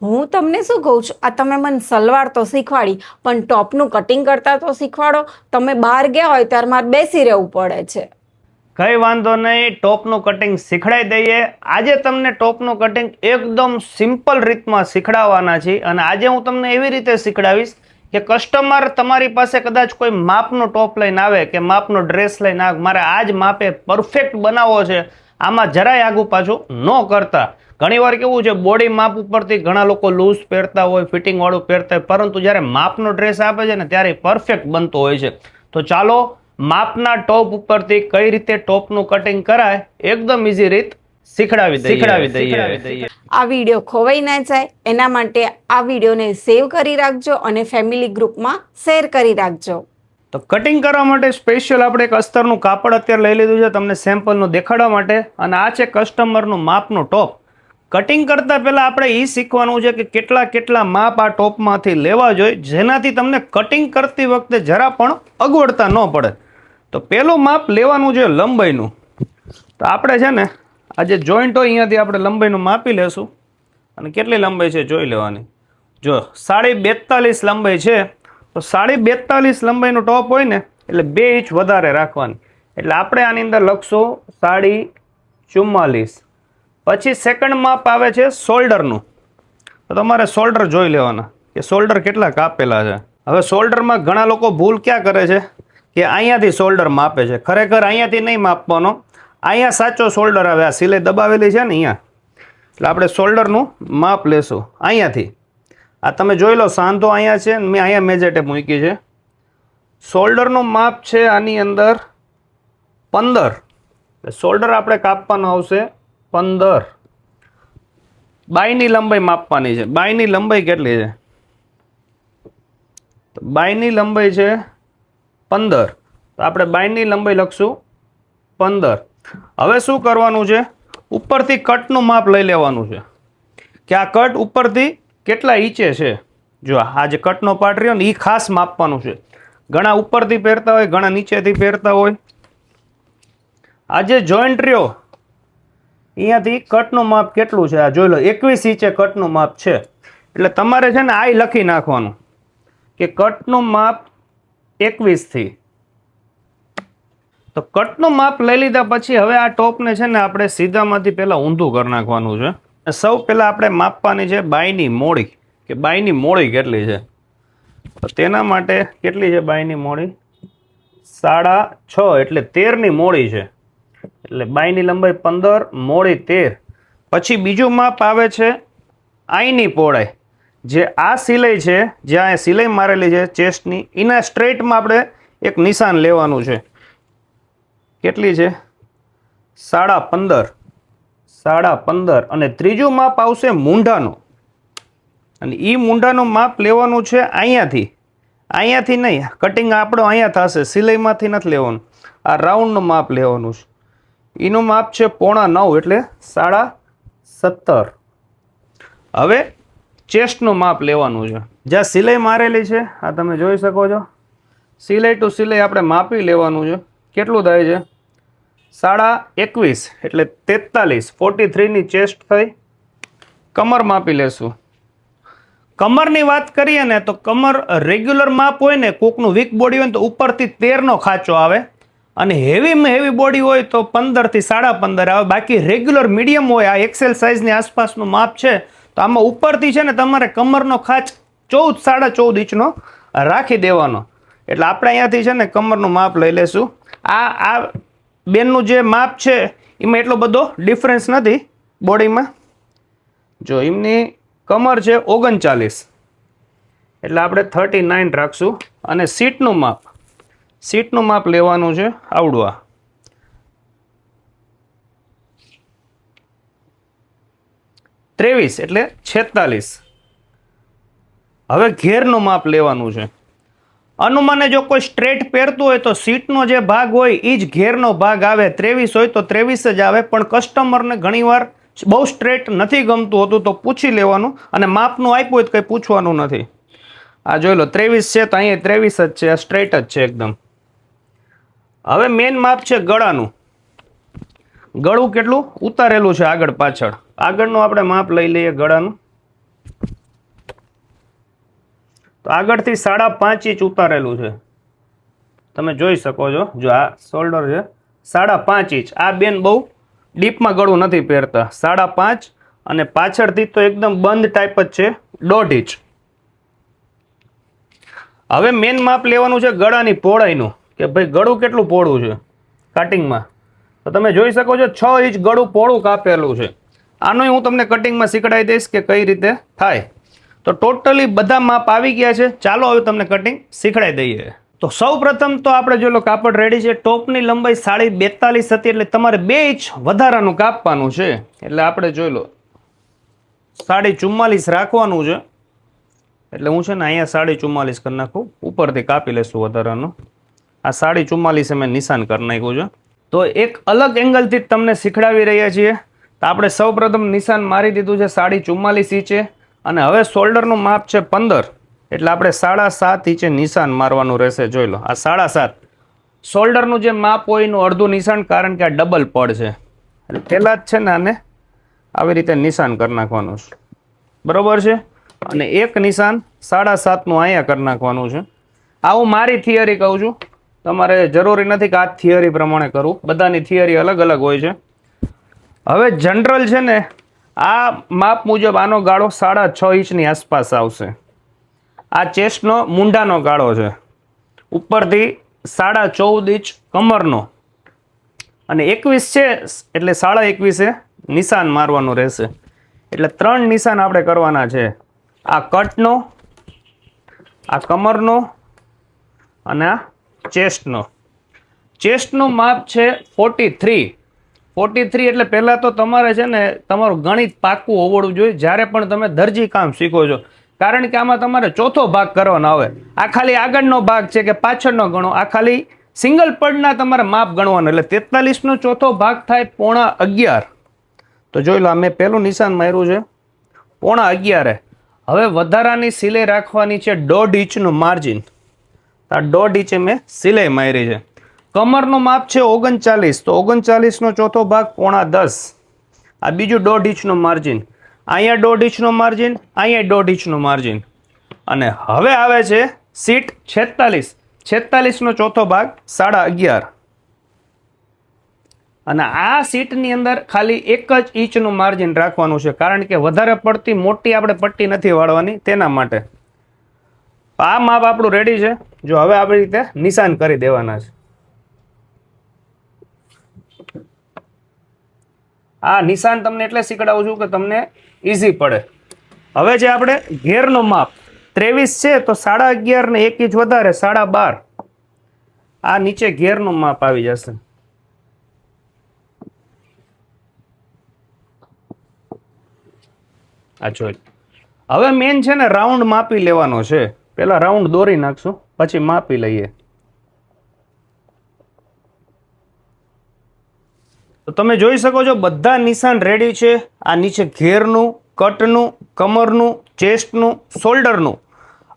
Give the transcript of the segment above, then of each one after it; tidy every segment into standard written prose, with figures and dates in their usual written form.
હું તમને શું કહું છું, આ તમે મને સલવાર તો શીખવાડી, પણ ટોપનું કટિંગ કરતા તો શીખવાડો. તમે બહાર ગયા હોય ત્યારે મારે બેસી રહેવું પડે છે. કઈ વાંધો નહીં, ટોપનું કટિંગ શીખડાઈ દઈએ. આજે તમને ટોપનું કટિંગ એકદમ સિમ્પલ રીતમાં શીખડાવવાના છે. અને આજે હું તમને એવી રીતે શીખડાવીશ કે કસ્ટમર તમારી પાસે કદાચ કોઈ માપનો ટોપ લઈને આવે કે માપનો ડ્રેસ લઈને આવે, મારે આ જ માપે પરફેક્ટ બનાવવો છે, આમાં જરાય આગુ પાછું ન કરતા. ઘણીવાર કેવું છે, બોડી માપ ઉપરથી ઘણા લોકો લૂઝ પહેરતા હોય, ફિટિંગ વાળું પહેરતા હોય, પરંતુ જ્યારે માપનો ડ્રેસ આપે છે ને ત્યારે પરફેક્ટ બનતો હોય છે. તો ચાલો માપના ટોપ ઉપરથી કઈ રીતે ટોપનું કટિંગ કરાય એકદમ ઈઝી રીત શીખડાવી દઈએ. આ વિડીયો ખોવાઈ ના જાય એના માટે આ વિડીયોને સેવ કરી રાખજો અને ફેમિલી ગ્રુપમાં શેર કરી રાખજો. તો કટિંગ કરવા માટે સ્પેશિયલ આપણે એક અસ્તરનું કાપડ અત્યારે લઈ લીધું છે તમને સેમ્પલનું દેખાડવા માટે. અને આ છે કસ્ટમરનું માપનું ટોપ. કટિંગ કરતા પહેલા આપણે એ શીખવાનું છે કે કેટલા માપ આ ટોપમાંથી લેવા જોઈએ, જેનાથી તમને કટિંગ કરતી વખતે જરા પણ અગવડતા ન પડે. તો પહેલું માપ લેવાનું છે લંબાઈનું. તો આપણે છે ને આ જે જોઈન્ટ હોય અહીંયાથી આપણે લંબાઈનું માપી લેશું. અને કેટલી લંબાઈ છે જોઈ લેવાની. જો 42.5 લંબાઈ છે, તો 42.5 લંબાઈનું ટોપ હોય ને એટલે 2 ઇંચ વધારે રાખવાની. એટલે આપણે આની અંદર લખશું 44.5. પછી સેકન્ડ માપ આવે છે શોલ્ડરનું. તો તમારે શોલ્ડર જોઈ લેવાના કે શોલ્ડર કેટલા કાપેલા છે. હવે શોલ્ડરમાં ઘણા લોકો ભૂલ ક્યાં કરે છે કે અહીંયાથી શોલ્ડર માપે છે. ખરેખર અહીંયાથી નહીં માપવાનો, અહીંયા સાચો શોલ્ડર આવે. આ સિલાઈ દબાવેલી છે ને અહીંયા, એટલે આપણે શોલ્ડરનું માપ લેશું અહીંયાથી. આ તમે જોઈ લો સાંધો અહીંયા છે, મેં અહીંયા મેજેટે મૂકી છે. શોલ્ડરનું માપ છે આની અંદર 15. શોલ્ડર આપણે કાપવાનો આવશે 15. બાયની લંબાઈ માપવાની છે. બાયની લંબાઈ કેટલી છે? તો બાયની લંબાઈ છે 15. તો આપણે બાયની લંબાઈ લખશું 15. હવે શું કરવાનું છે, ઉપરથી કટનું માપ લઈ લેવાનું છે કે આ કટ ઉપરથી કેટલા ઈંચે છે. જો આ જે કટનો પાર્ટ રહ્યો ને એ ખાસ માપવાનું છે. ઘણા ઉપરથી પહેરતા હોય, ઘણા નીચેથી પહેરતા હોય. આ જે જોઈન્ટ રહ્યો અહીંયાથી કટનું માપ કેટલું છે આ જોઈ લો. 21 ઇંચે કટનું માપ છે. એટલે તમારે છે ને આ લખી નાખવાનું કે કટનું માપ 21 થી. તો કટનું માપ લઈ લીધા પછી હવે આ ટોપને છે ને આપણે સીધામાંથી પહેલાં ઊંધું કરી નાખવાનું છે. સૌ પહેલાં આપણે માપવાની છે બાયની મોડી, કે બાયની મોડી કેટલી છે. તો તેના માટે કેટલી છે બાયની મોડી? 6.5 એટલે 13ની મોડી છે. એટલે બાયની લંબાઈ 15, મોડી 13. પછી બીજું માપ આવે છે આઈની પહોળાઈ. જે આ સિલાઈ છે, જ્યાં સિલાઈ મારેલી છે ચેસ્ટની, એના સ્ટ્રેટમાં આપણે એક નિશાન લેવાનું છે. કેટલી છે? 15.5. 15. અને ત્રીજું માપ આવશે મૂંઢાનું. અને એ મૂંઢાનું માપ લેવાનું છે અહીંયાથી. અહીંયાથી નહીં, કટિંગ આપણો અહીંયા થશે, સિલાઈમાંથી નથી લેવાનું. આ રાઉન્ડનું માપ લેવાનું છે. એનું માપ છે 9.5 એટલે 17.5. હવે ચેસ્ટનું માપ લેવાનું છે. જ્યાં સિલાઈ મારેલી છે આ તમે જોઈ શકો છો. સિલાઈ ટુ સિલાઈ આપણે માપી લેવાનું છે. કેટલું થાય છે? 21.5 એટલે 43. 43ની ચેસ્ટ થઈ. કમર માપી લેશું. કમરની વાત કરીએ ને તો કમર રેગ્યુલર માપ હોય ને, કોકનું વીક બોડી હોય ને તો ઉપરથી 13નો ખાંચો આવે. અને હેવી બોડી હોય તો 15 થી 15.5 આવે. બાકી રેગ્યુલર મીડિયમ હોય, આ એક્સેલ સાઇઝની આસપાસનું માપ છે, તો આમાં ઉપરથી છે ને તમારે કમરનો ખાંચ 14 14.5 ઇંચનો રાખી દેવાનો. એટલે આપણે અહીંયાથી છે ને કમરનું માપ લઈ લેશું. આ બેનનું જે માપ છે એમાં એટલો બધો ડિફરન્સ નથી બોડીમાં. જો એમની કમર છે 39 એટલે આપણે 39 રાખશું. અને સીટનું માપ લેવાનું છે આવડવા. 23 એટલે 46. હવે ઘેરનું માપ લેવાનું છે. અનુમાને જો કોઈ સ્ટ્રેટ પહેરતું હોય તો સીટનો જે ભાગ હોય એ જ ઘેરનો ભાગ આવે. 23 હોય તો 23 જ આવે. પણ કસ્ટમરને ઘણીવાર બહુ સ્ટ્રેટ નથી ગમતું હોતું, તો પૂછી લેવાનું. અને માપનું આપ્યું હોય તો કંઈ પૂછવાનું નથી. આ જોઈ લો 23 છે તો અહીંયા 23 જ છે, આ સ્ટ્રેટ જ છે એકદમ. હવે મેન માપ છે ગળાનું. ગળું કેટલું ઉતારેલું છે આગળ પાછળ. આગળનું આપણે માપ લઈ લઈએ ગળાનું. તો આગળથી 5.5 ઇંચ ઉતારેલું છે, તમે જોઈ શકો છો. જો આ શોલ્ડર છે 5.5 ઇંચ. આ બેન બહુ ડીપમાં ગળું નથી પહેરતા. 5.5 અને પાછળથી તો એકદમ બંધ ટાઈપ જ છે 1.5 ઇંચ. હવે મેન માપ લેવાનું છે ગળાની પહોળાઈનું, કે ભાઈ ગળું કેટલું પહોળું છે કટિંગમાં. તો તમે જોઈ શકો છો 6 ઇંચ ગળું પહોળું કાપેલું છે. આનું હું તમને કટિંગમાં શીખડાવી દઈશ કે કઈ રીતે થાય. તો ટોટલી બધા માપ આવી ગયા છે. ચાલો હવે તમને કટિંગ શીખડાવી દઈએ. તો સૌ પ્રથમ તો આપણે જો લો કાપડ રેડી છે. ટોપની લંબાઈ 42 હતી, એટલે તમારે 2 ઇંચ વધારાનું કાપવાનું છે. એટલે આપણે જોઈ લો 44 રાખવાનું છે. એટલે હું છે ને અહીંયા 44 કરી નાખું, ઉપરથી કાપી લેશું વધારાનું. આ 44 મેં નિશાન કરી નાખ્યું છે. તો એક અલગ એંગલથી તમને શીખડાવી રહ્યા છીએ. તો આપણે સૌ પ્રથમ નિશાન મારી દીધું છે 44 ઇંચે, અને હવે શોલ્ડરનું માપ છે 15, એટલે આપણે 7.5 ઇંચે નિશાન મારવાનું રહેશે. જોઈ લો આ 7.5. શોલ્ડરનું જે માપ હોય એનું અડધું નિશાન, કારણ કે આ ડબલ પડ છે. એટલે પહેલાં જ છે ને આને આવી રીતે નિશાન કરી નાખવાનું છે, બરોબર છે. અને એક નિશાન 7.5નું અહીંયા કરી નાખવાનું છે. આવું મારી થિયરી કહું છું, તમારે જરૂરી નથી કે આ થિયરી પ્રમાણે કરવું, બધાની થિયરી અલગ અલગ હોય છે. હવે જનરલ છે ને આ માપ મુજબ આનો ગાળો 6.5 ઇંચની આસપાસ આવશે. આ ચેસ્ટનો મૂંઢાનો ગાળો છે. ઉપરથી 14.5 ઇંચ કમરનો, અને 21 છે એટલે 21.5 નિશાન મારવાનું રહેશે. એટલે 3 નિશાન આપણે કરવાના છે. આ કટનો, આ કમરનો અને આ ચેસ્ટનો. ચેસ્ટનું માપ છે 43. એટલે પહેલાં તો તમારે છે ને તમારું ગણિત પાક્કું હોવું જોઈએ જ્યારે પણ તમે દરજી કામ શીખો છો. કારણ કે આમાં તમારે ચોથો ભાગ કરવાનો આવે. આ ખાલી આગળનો ભાગ છે કે પાછળનો ગણો, આ ખાલી સિંગલ પડના તમારે માપ ગણવાનું. એટલે 43નો ચોથો ભાગ થાય 11.5. તો જોઈ લો મેં પહેલું નિશાન માર્યું છે 11.5. હવે વધારાની સિલાઈ રાખવાની છે 1.5 ઇંચનું માર્જિન. આ 1.5 ઇંચે મેં સિલાઈ મારી છે. કમરનું માપ છે 39, તો 39નો ચોથો ભાગ 9.5. આ બીજું 1.5 ઇંચનું માર્જિન. અહીંયા 1.5 ઇંચનું માર્જિન, અહીંયા 1.5 ઇંચનું માર્જિન. અને હવે આવે છે સીટ 46. 46નો ચોથો ભાગ 11.5. અને આ સીટની અંદર ખાલી 1 જ ઇંચનું માર્જિન રાખવાનું છે, કારણ કે વધારે પડતી મોટી આપણે પટ્ટી નથી વાળવાની તેના માટે. આ માપ આપણું રેડી છે. જો હવે આપણી રીતે નિશાન કરી દેવાના છે. આ નિશાન તમને એટલે શીખડાવું છું કે તમને ઈઝી પડે. હવે જે આપણે ઘેરનું માપ 23 છે, તો 11.5 ને 1 ઇંચ વધારે 12.5. આ નીચે ઘેરનું માપ આવી જશે. આ જોઈ. હવે મેન છે ને રાઉન્ડ માપી લેવાનો છે. પેલા રાઉન્ડ દોરી નાખશું, પછી માપી લઈએ. તો તમે જોઈ શકો છો બધા નિશાન રેડી છે. આ નીચે ઘેરનું, કટનું, કમરનું, ચેસ્ટનું, શોલ્ડરનું.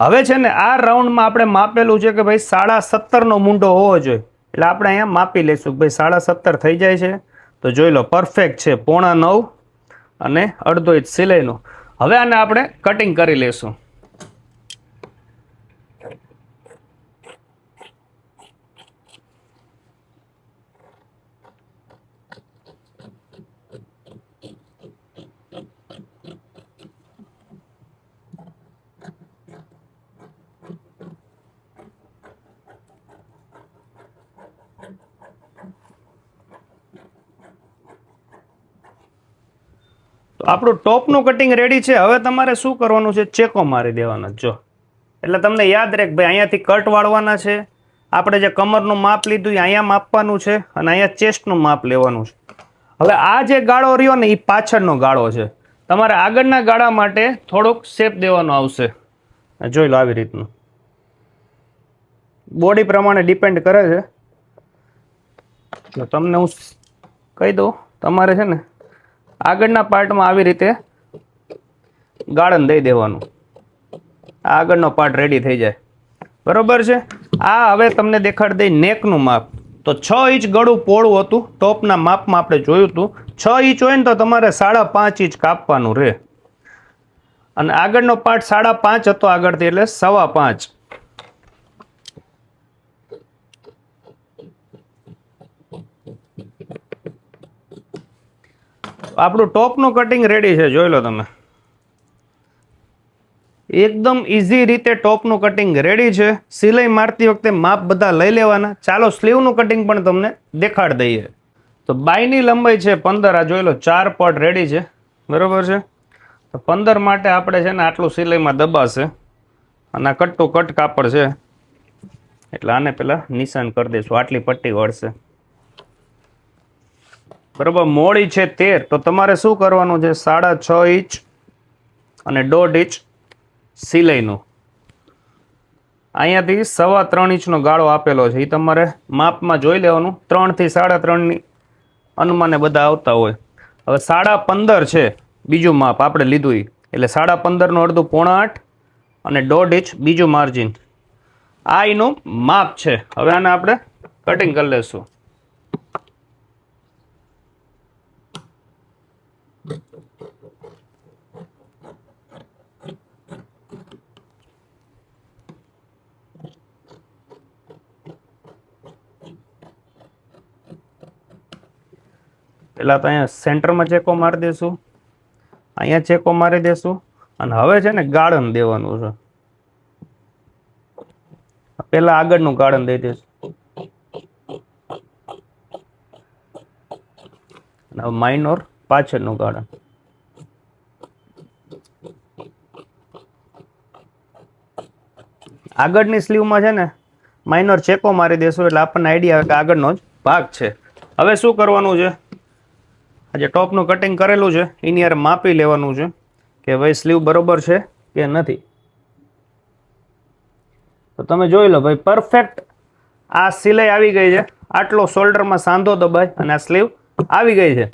હવે છે ને આ રાઉન્ડમાં આપણે માપેલું છે કે ભાઈ 17.5નો મૂંઢો હોવો જોઈએ. એટલે આપણે અહીંયા માપી લઈશું કે ભાઈ 17.5 થઈ જાય છે. તો જોઈ લો પરફેક્ટ છે. 9.5 અને 1/2 ઇંચ સિલાઈનું. હવે આને આપણે કટિંગ કરી લેશું. તો આપણું ટોપનું કટિંગ રેડી છે. હવે તમારે શું કરવાનું છે? ચેકો મારી દેવાના. જો એટલે તમને યાદ રહે કે ભાઈ અહીંયાથી કટ વાળવાના છે. આપણે જે કમરનું માપ લીધું એ અહીંયા માપવાનું છે, અને અહીંયા ચેસ્ટનું માપ લેવાનું છે. હવે આ જે ગાળો રહ્યો ને એ પાછળનો ગાળો છે. તમારે આગળના ગાળા માટે થોડોક શેપ દેવાનો આવશે. જોઈ લો આવી રીતનું. બોડી પ્રમાણે ડિપેન્ડ કરે છે. તો તમને હું કહી દઉં, તમારે છે ને આગળના પાર્ટમાં આવી રીતે ગાળણ દઈ દેવાનું. આ આગળનો પાર્ટ રેડી થઈ જાય, બરોબર છે. આ હવે તમને દેખાડી દઈ નેકનું માપ. તો 6 ઇંચ ગળું પહોળું હતું ટોપના માપમાં, આપણે જોયું હતું. 6 ઇંચ હોય ને તો તમારે 5.5 ઇંચ કાપવાનું રહે. અને આગળનો પાર્ટ 5.5 હતો આગળથી, એટલે 5.25. આપણું ટોપનું કટિંગ રેડી છે, જોઈ લો તમે. એકદમ ઇઝી રીતે ટોપનું કટિંગ રેડી છે. સિલાઈ મારતી વખતે માપ બધા લઈ લેવાના. ચાલો સ્લીવનું કટિંગ પણ તમને દેખાડી દઈએ. તો બાયની લંબાઈ છે 15. આ જોઈ લો 4 પટ રેડી છે, બરોબર છે. તો 15 માટે આપણે છે ને આટલું સિલાઈમાં દબાશે, અને આ કટ ટુ કટ કાપડ છે એટલે આને પેલા નિશાન કરી દઈશું. આટલી પટ્ટી વળશે, બરોબર. મોડી છે 13, તો તમારે શું કરવાનું છે, 6.5 ઇંચ અને 1.5 ઇંચ સિલાઈનું. અહીંયાથી 3.25 ઇંચનો ગાળો આપેલો છે, એ તમારે માપમાં જોઈ લેવાનું. 3 થી 3.5 અનુમાને બધા આવતા હોય. હવે 15.5 છે બીજું માપ આપણે લીધું, એટલે 15.5 નું અડધું 7.5 અને 1.5 ઇંચ બીજું માર્જિન. આ એનું માપ છે. હવે આને આપણે કટિંગ કરી લેશું. પેલા તો અહીંયા સેન્ટરમાં ચેકો મારી દેશું, અહીંયા ચેકો મારી દેશું, અને હવે છે ને ગાળણ દેવાનું છે. પેલા આગળનું ગાળણ દઈ દઈશું, અને હવે માઇનોર પાછળનું ગાળણ. આગળની સ્લીવમાં છે ને માઇનોર ચેકો મારી દેશું, એટલે આપણને આઈડિયા આવે કે આગળનો જ ભાગ છે. હવે શું કરવાનું છે, આજે ટોપનું કટિંગ કરેલું છે એની યાર માપી લેવાનું છે કે ભાઈ સ્લીવ બરોબર છે કે નથી. તો તમે જોઈ લો ભાઈ, પરફેક્ટ આ સિલાઈ આવી ગઈ છે. આટલો શોલ્ડરમાં સાંધો દબાય અને આ સ્લીવ આવી ગઈ છે.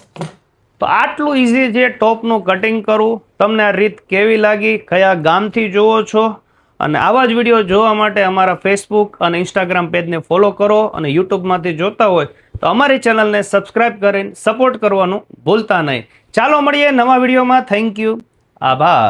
તો આટલું ઇઝી છે ટોપનું કટિંગ કરવું. તમને આ રીત કેવી લાગી, કયા ગામથી જુઓ છો? અને આવા જ વિડીયો જોવા માટે અમારા ફેસબુક અને ઇન્સ્ટાગ્રામ પેજને ફોલો કરો, અને યુટ્યુબમાંથી જોતા હોય તો અમારી ચેનલને સબસ્ક્રાઇબ કરીને સપોર્ટ કરવાનું ભૂલતા નહીં. ચાલો મળીએ નવા વિડીયોમાં. Thank you. આભાર.